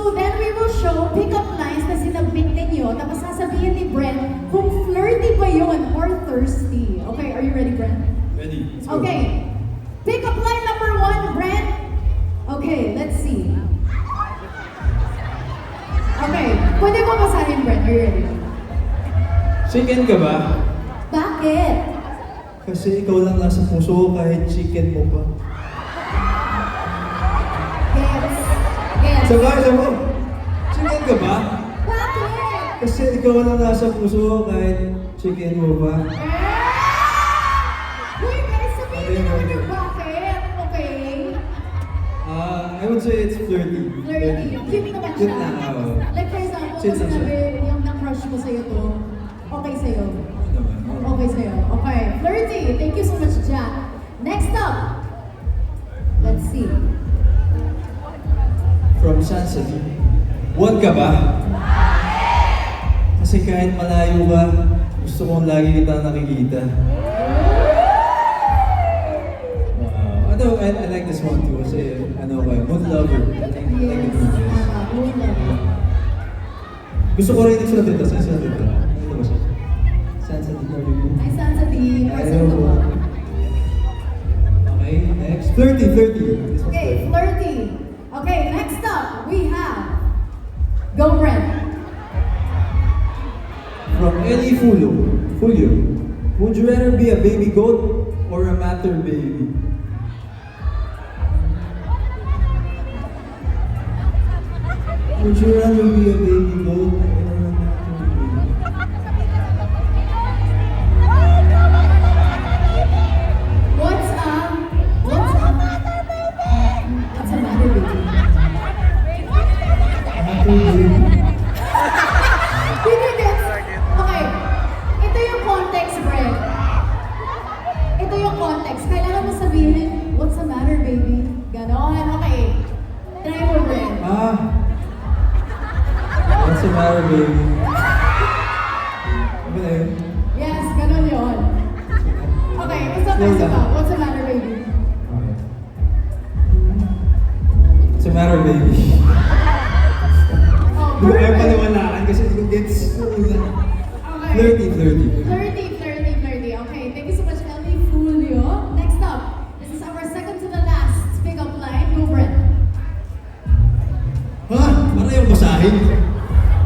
So then we will show pick-up lines na sinabit ninyo, tapos sasabihin ni Brent kung flirty ba yun or thirsty. Okay, are you ready, Brent? Ready. Let's go. Okay. Pick-up line number 1, Brent. Okay, let's see. Okay, pwede mo basahin, Brent. Are you ready? Chicken ka ba? Bakit? Kasi ikaw lang nasa puso ko kahit chicken mo pa. Gets. Gets. Sabay mo. Chicken ka ba? Bakit? Kasi ikaw lang nasa puso ko kahit chicken mo pa. Uy, guys, sabihin niyo naman yung bakit. Okay. I would say it's flirty. Flirty. Cute naman Cute siya. na, oo. Like for example, Cute kung lang siya. sinabi yung na-crush mo sa'yo to, okay sa'yo. Ano naman? Okay sa'yo. Okay. Flirty. Thank you so much, Jack. Next up. Let's see. From Sunset. One ka ba? Kasi kahit malayo ka, gusto kong lagi kita nakikita. I like this one too kasi ano ka, mood lover. I like Yes. the mood, yes. Mood lover. Gusto ko rin yung dito. Saan sila dito? Ano ba siya? Sunset Review. Ay, saan sa di? Present ko ba? Okay, next. 30. This one's Okay, 30. flirty. Okay, next up, we have Go Brent. From Ellie Fulio. Would you rather be a baby goat or a matter baby? Would you rather be a baby goat or a matter baby? What's a matter with you? Matter baby. Did you get? Okay. Ito yung context, Brent. Ito yung context. Kailangan mo sabihin, what's the matter, baby? Ganon. Okay. Try mo, Brent. What's the matter, baby? Ano ba yun? Yes, ganon yun. Okay, isa pa. What's the matter, baby? Okay. What's the matter, baby? Oh, Hindi ko kaya perfect. paliwalaan kasi hindi ko gets. Okay. 30. 30. Okay, thank you so much, Ellie Fulio. Next up, this is our second to the last pick-up line. Go, Brent. Ha? Parang yung basahin.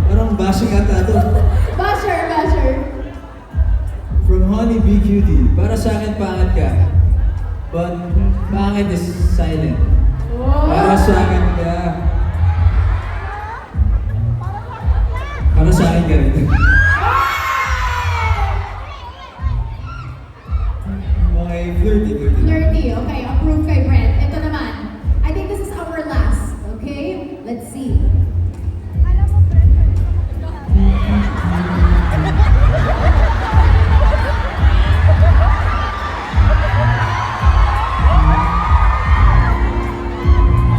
Parang bashing ata ito. Basher. From Honey Bee Cutie. Para sa akin, pangit ka. But, pangit is silent. Para sa akin ka. Para sa akin ka rin. Okay, 30. Flirty. Okay, approve kay Brent. Ito naman. I think this is our last. Okay? Let's see.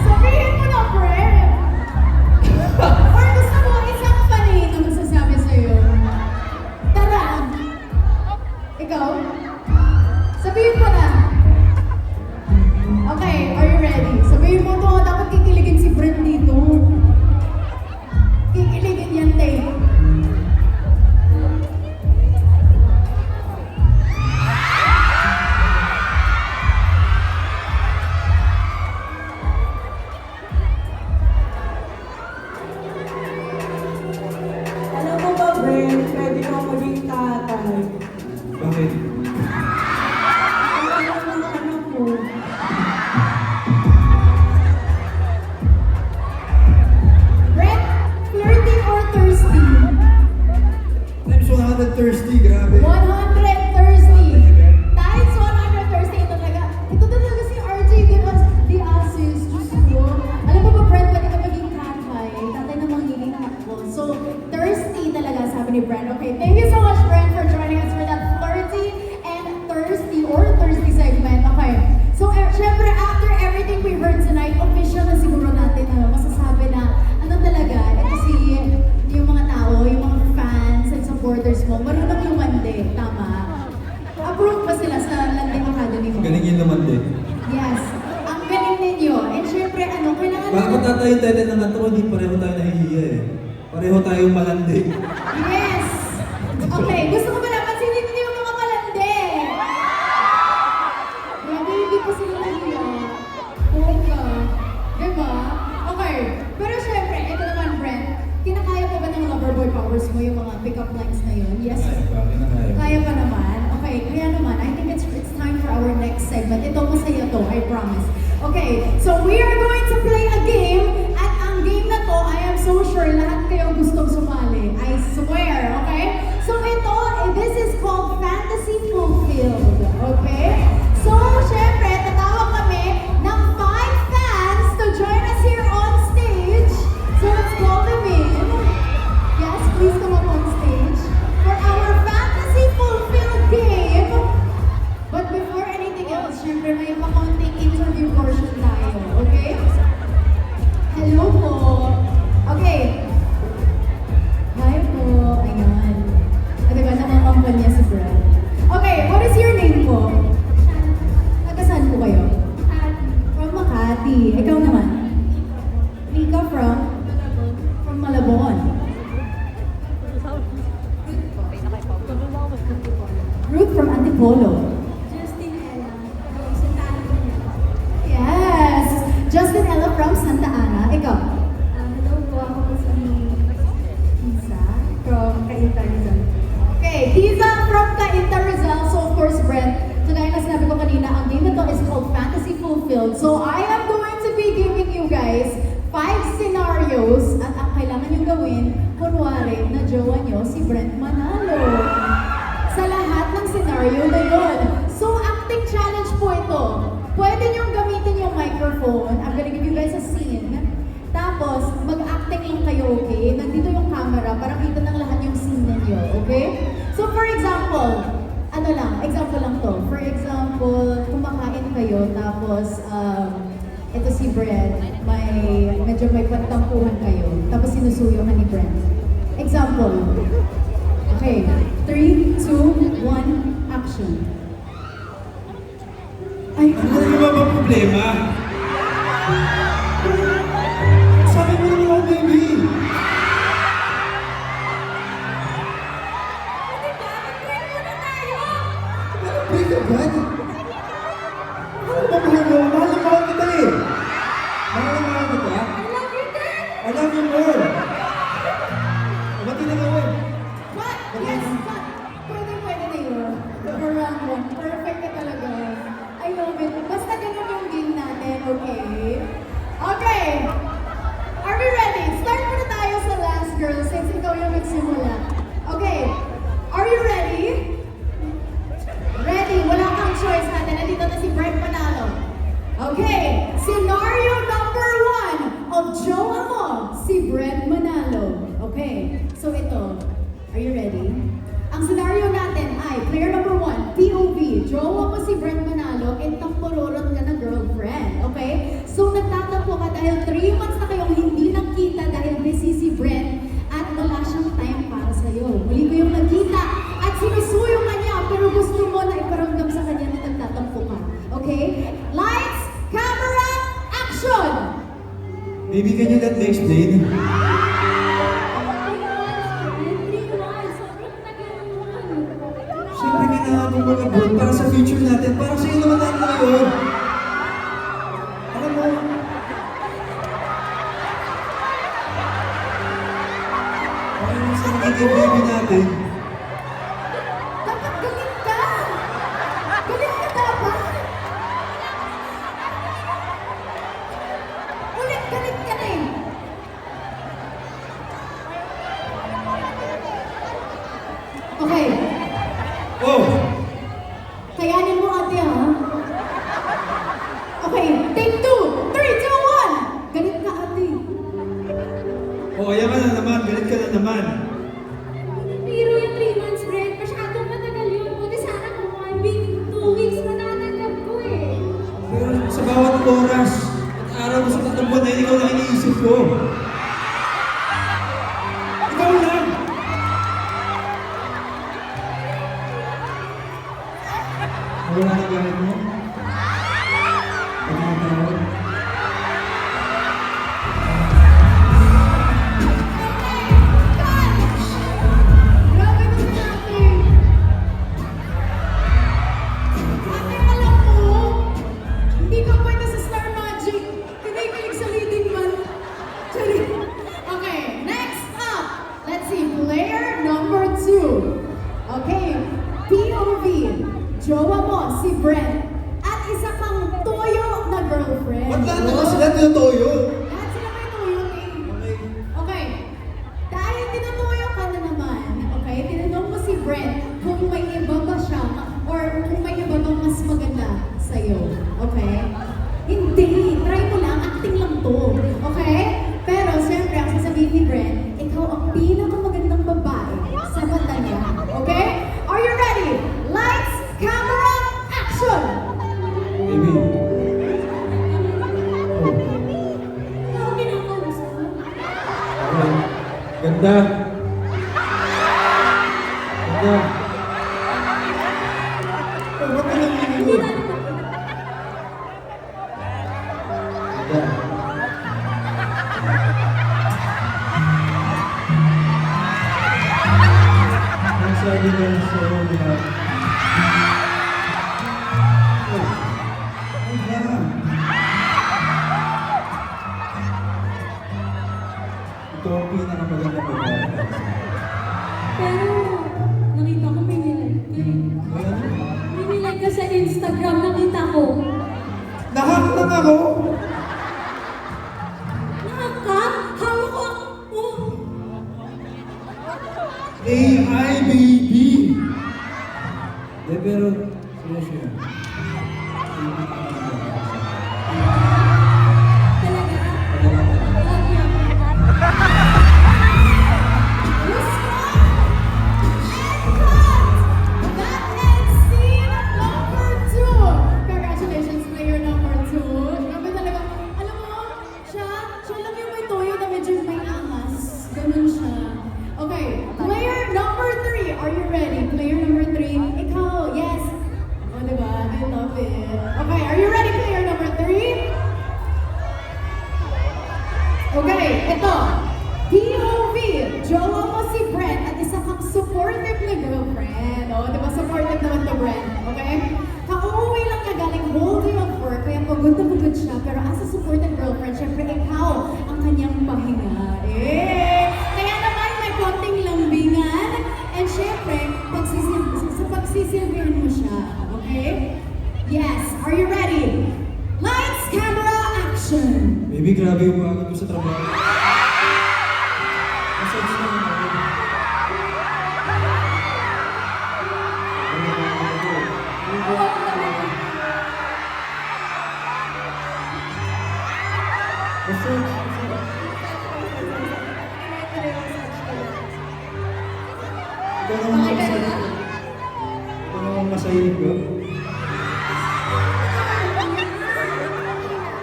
Sabihin mo na, Brent. Or gusto mo isang funny na masasabi sa'yo? Tara. Ikaw? Sabihin mo na. Okay, are you ready? Sabihin mo to, dapat kikiligin si Brent dito. Kikiligin yan, Tay. Alam mo ba, Brent, pwede kang maging tatay. Bakit? Ang alam ng anak ko. Brent, flirty or thirsty? Times 100 thirsty, grabe. 100 thirsty. Times 100 thirsty. Ito talaga si RJ di Asis. Diyos ko. Alam mo ba, Brent, pwede ka maging tatay. Tatay na magiging anak ko. So, thirsty talaga, sabi ni Brent. Okay, thank you so much, Brent, for joining us for that flirty and thirsty segment. Okay. So, syempre, after everything we heard tonight, official na siguro natin masasabi na ano talaga, ito si yung mga tao, yung mga fans and supporters mo, marunong lumande, tama? Approve ba sila sa Landing Academy mo? Galing yung lumande. Yes. Ang galing ninyo. And syempre, kailangan Bakit tayo yung title ng kanto ko, hindi pareho tayo nahihiya eh. Pareho tayong malandi. Yes! Okay, gusto ko malaman sino hindi yung mga malandi. Grabe, hindi ko sila nahiya. Oo ka. Diba? Okay, pero syempre, ito naman, Brent. Kinakaya pa ba ng Loverboy powers mo yung mga pick-up lines na yun? Yes? Kaya pa naman? Okay, kaya naman, I think it's time for our next segment. Ito, masaya to, I promise. Okay, so we are going to play a game. At ang game na to, I am so sure lahat kayo gustong sumali. I swear, okay? So ito, this is called Fantasy Fulfilled. Okay? So, syempre, tatawag kami ng 5 fans to join us here on stage. So let's call them in. Yes, please come up on stage for our Fantasy Fulfilled game. But before anything else, syempre may pakonting interview portion tayo, okay? Hello po. Okay. Hi po. Ayan. O diba, namamampal niya si Brad. Okay, what is your name po? Taga-saan po kayo? From Makati. Ikaw naman? Mika from? From Malabon. Ruth from Antipolo. Justin Ella, from Santa Ana. Yes! Justin Ella from Santa Ana. Ikaw? Hello po, ako po si Isa from Cainta Rizal. Okay, Tiza from Cainta Rizal. So of course, Brent, kagaya na sinabi ko kanina, ang game na to is called Fantasy Fulfilled. So I am going to be giving you guys 5 scenarios at ang kailangan nyo gawin, kunwari na jowa nyo si Brent Manalo. Sa lahat ng scenario na yun. So acting challenge po ito. Pwede nyo gamitin yung microphone. I'm gonna give you guys a scene. Tapos, mag-acting lang kayo, okay? Nandito yung camera para kita ng lahat yung scene ninyo, okay? So, for example, example lang to. For example, kumakain kayo, tapos, ito si Brent, medyo may pagtampuhan kayo, tapos sinusuyo ka ni Brent. Example. Okay, 3, 2, 1, action. Ay, Ano ba ba problema? Sabi mo naman ako, baby! Ano break agad? Ano ba problema? Mahal na mahal kita eh! Mahal na mahal kita? I love you more! Ba't na gawin? what? Yes, what? Pwede na yun. For round 1, perfect ka talaga. I love it. Basta ganun yung game natin, okay? Okay! Are we ready? Start muna tayo sa last girl since ikaw yung nagsimula. Okay. Are you ready? Ready. Wala kang choice natin. Nandito na si Brent Manalo. Okay. Scenario number 1 of jowa mo, si Brent Manalo. Okay. So ito. Are you ready? Ang scenario natin ay player number 1, POV. Jowa mo si Brent Manalo and tampururot ka ng girlfriend. Okay? So nagtatampo ka dahil 3 months na kayong hindi nakita dahil busy si Brent at wala siyang time para sa'yo. Muli kayong nagkita at sinusuyo ka niya pero gusto mo na iparamdam sa kanya na nagtatampo ka. Okay? Lights, camera, action! Baby, can you let me explain? Siyempre, kailangan mo mga goal para sa future natin. Para sa'yo naman natin na yun. Alam mo, parang sa nagiging baby natin, Dapat galit ka! Galit ka dapat! Ulit, galit ka na eh! Okay, oh! kayanin mo ate ha? Okay, take 2, 3, 2, 1! Galit ka ate. Oh, ayan ka na naman. Galit ka na naman. Pero yung 3 months, Brent, masyadong matagal yun. Buti sana kung 1 week, 2 weeks, matatanggap ko eh. Pero sa bawat oras at araw mo sa tatlong buwan na yun, ikaw na iniisip ko. Ikaw lang! Wala na gamit mo? Pag-tawag? jowa mo si Brent, at isa kang toyo na girlfriend. Ba't lahat naman sila tinutoyo? Lahat sila may toyo, eh. Okay. Okay. Dahil tinutuyo ka na naman, okay, tinanong mo si Brent kung may iba ba siya or kung may iba bang mas maganda sa'yo. Okay? Hindi. Try mo lang. Acting lang to. Okay? Pero siyempre, ang sasabihin ni Brent, ikaw ang pinakamagandang babae sa mata niya. Okay? Are you ready? Lights, camera, action! Baby. Oh. Ikaw kinakausap mo. Okay. Ganda. Ganda. Oh, ba't ka nanginginig? Ganda. Ang sabi ko sa'yo, di ba? Oh. Ang ganda. Ito ang pinakamaganda ko. Pero, nakita ko may nilike ka eh. May nilike ka sa Instagram, nakita ko. Nahak lang ako! Nakaka? Hawak ko ako. AI baby! De, pero, seryoso yun. Talaga? Talaga. Huwag niya. That ends scene number 2. Congratulations, player number 2. Grabe talaga. Alam mo, siya lang yung may toyo na medyo may angas. Ganun siya. Okay, player number 3. Are you ready? Player number 3. Ikaw, yes. O, diba? I love it. Okay, are you ready, player number 3? Okay, ito. POV, jowa mo si Brent at isa kang supportive na girlfriend. O, di ba? Supportive naman to Brent. Okay? Kauuwi lang niya galing whole day of work, kaya pagod na pagod siya. Pero as a supportive girlfriend, syempre ikaw ang kanyang pahinga. Eh! Kaya naman may konting lambingan. And syempre, pagsisilbihan mo siya. Okay? Yes. Are you ready? Lights, camera, action! Baby, grabe yung mga ko sa trabaho. Massage lang ako. Massage. Ikaw naman ang massage ko. Ikaw naman ang masahilig ko.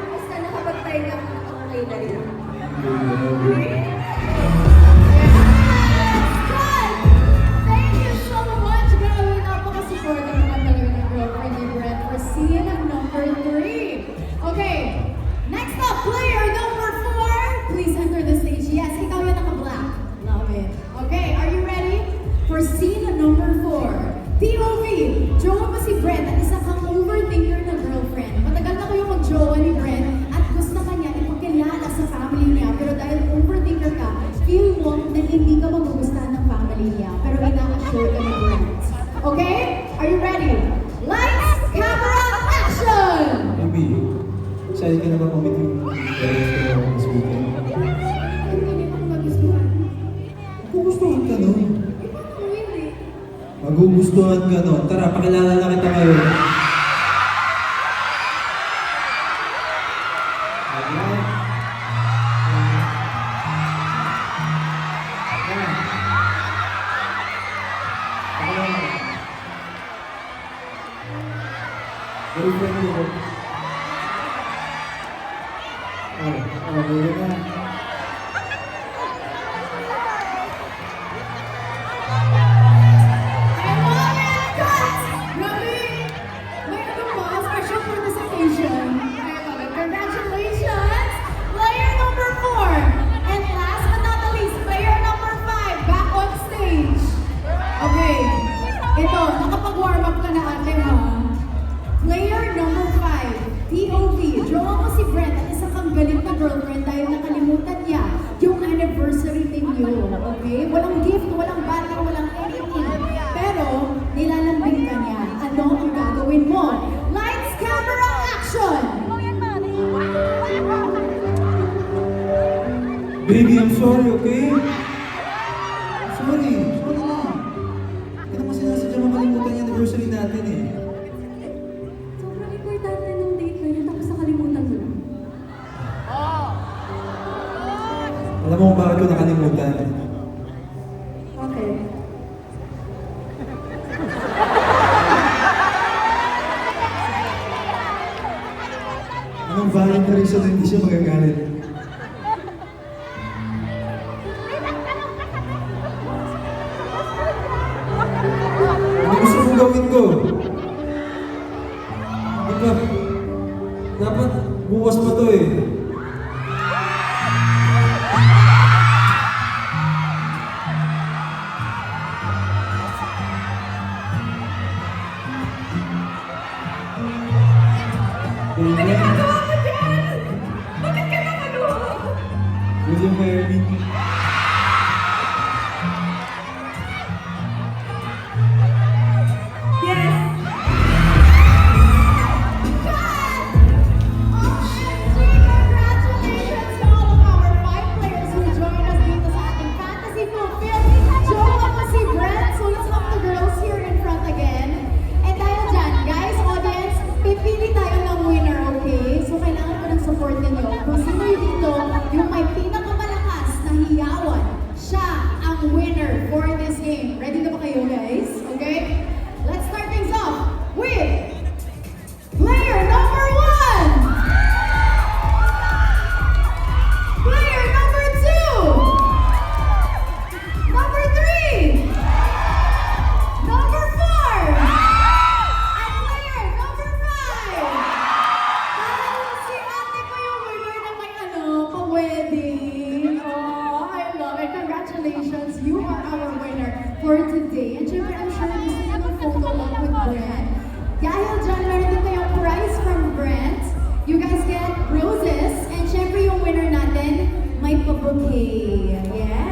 Basta nakapag-try lang ako ngayon na rin. Thank you so much, grabe. Napaka-supportive naman talaga ng girlfriend ni Brent for scene number 3. Okay, next up, player number 4. Please enter the stage. Yes, ikaw yung naka-black. Love it. Okay, are you ready? For scene number 4. POV, jowa mo si Brent at isa kang overthinker na girlfriend. Matagal na kayong mag-jowa ni Brent at gusto ka niya ipakilala sa family niya. Pero dahil overthinker ka, feel mo na hindi ka magugustuhan ng family niya. Pero ina-assure ka ni Brent. Okay? Are you ready? Lights, camera, action! Baby, excited ka na ba kumit yung parents ko this weekend? Hindi mo magugustuhan. Magugustuhan ka nun. Eh, paano hindi? Magugustuhan ka nun. Tara, pakilala na kita ngayon. Ayan. Pakilala. Girlfriend ko. Meron na. Congratulations! Player number 4. And last but not the least, player number 5, back on stage. Okay. Ito, nakapag-warm up ka na ate ha. Player number 5, POV. Jowa mo si Brent at isa kang galit na girlfriend dahil nakalimutan Baby, I'm sorry, okay? Sorry na. Hindi naman sinasadya makalimutan yung anniversary natin eh. Sobrang importante ng date na yun, tapos nakalimutan mo lang. Alam mo kung bakit ko nakalimutan? Okay. Anong valid na reason na hindi siya magagalit? Ano gusto mong gawin ko? Diba? Dapat bukas pa to eh. Ano ginagawa mo dyan? Bakit ka nakaluha? Will you marry me? Yes! Congratulations to all of our 5 players who joined us dito sa ating Fantasy Fulfilled. Joe at si Brent, so let's have the girls here in front again. And dahil dyan, guys, audience, pipili tayo ng winner, okay? So kailangan ko ng support ninyo. Kung sino yung dito, yung may pinakamalakas na hiyawan, siya ang winner for this game. Ready na ba kayo, guys? Okay? Let's start things off with player number 1! Player number 2! Number 3! Number 4! And player number 5! Dahil si ate ko yung winner na may pa-wedding. Oh, I love it. Congratulations. You are our winner for today. And syempre, I'm sure gusto niyo ng photo up with Brent. Dahil dyan, meron din kayong prize from Brent. You guys get roses. And syempre, yung winner natin, may pa-bouquet. Yeah?